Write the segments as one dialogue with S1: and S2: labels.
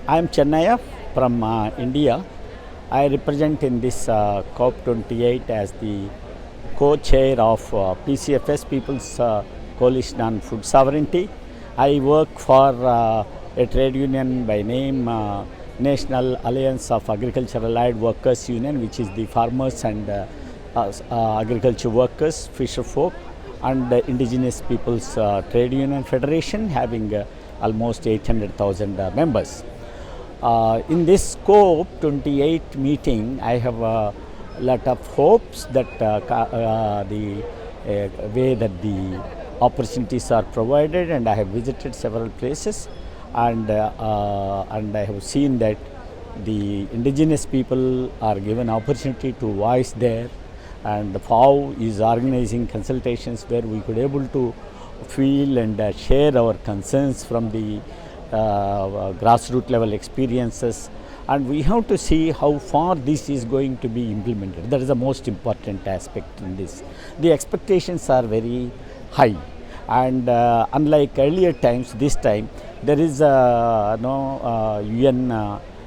S1: I am Chennaiah from India. I represent in this COP28 as the co-chair of PCFS, People's Coalition on Food Sovereignty. I work for a trade union by name National Alliance of Agricultural Allied Workers Union, which is the farmers and agriculture workers, fisher folk, and the Indigenous Peoples Trade Union Federation, having almost 800,000 members. In this COP28 meeting, I have a lot of hopes that the way that the opportunities are provided, and I have visited several places, and I have seen that the indigenous people are given opportunity to voice there, and FAO is organizing consultations where we could able to feel and share our concerns from the grassroots level experiences, and we have to see how far this is going to be implemented. That is the most important aspect in this. The expectations are very high, and unlike earlier times, this time there is UN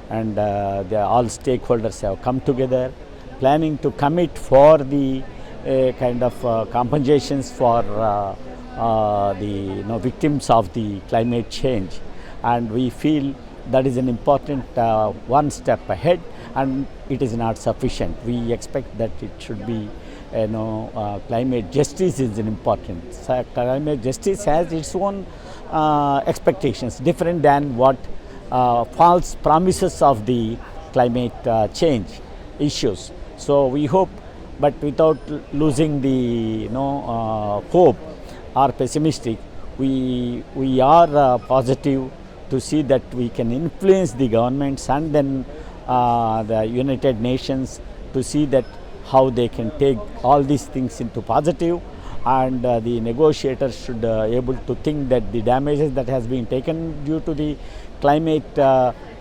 S1: and all stakeholders have come together, planning to commit for the kind of compensations for the victims of the climate change. And we feel that is an important one step ahead, and it is not sufficient. We expect that it should be, climate justice is an important. Climate justice has its own expectations, different than what false promises of the climate change issues. So we hope, but without losing the hope or pessimistic, we are positive to see that we can influence the governments and then the United Nations to see that how they can take all these things into positive, and the negotiators should able to think that the damages that has been taken due to the climate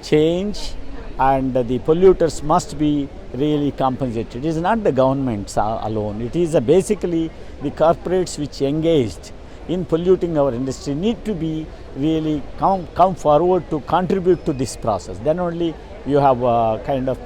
S1: change and the polluters must be really compensated. It is not the governments alone. It is basically the corporates which engaged in polluting our industry need to be really come forward to contribute to this process. Then only you have kind of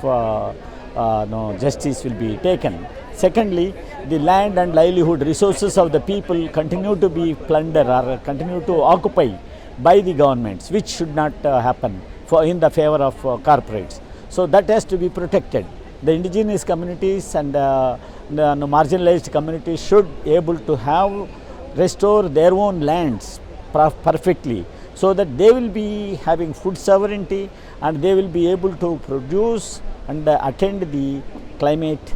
S1: justice will be taken. Secondly, the land and livelihood resources of the people continue to be plundered or continue to occupy by the governments, which should not happen in the favor of corporates. So that has to be protected. The indigenous communities and the marginalized communities should able to restore their own lands perfectly, so that they will be having food sovereignty and they will be able to produce and attend the climate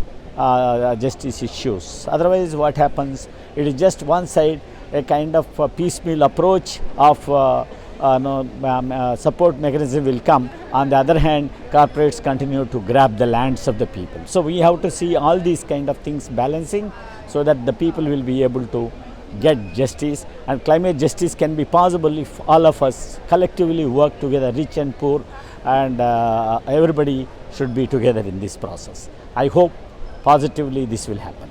S1: justice issues. Otherwise, what happens? It is just one side, a kind of piecemeal approach of support mechanism will come. On the other hand, corporates continue to grab the lands of the people. So we have to see all these kind of things balancing, so that the people will be able to get justice, and climate justice can be possible if all of us collectively work together, rich and poor, and everybody should be together in this process. I hope positively this will happen.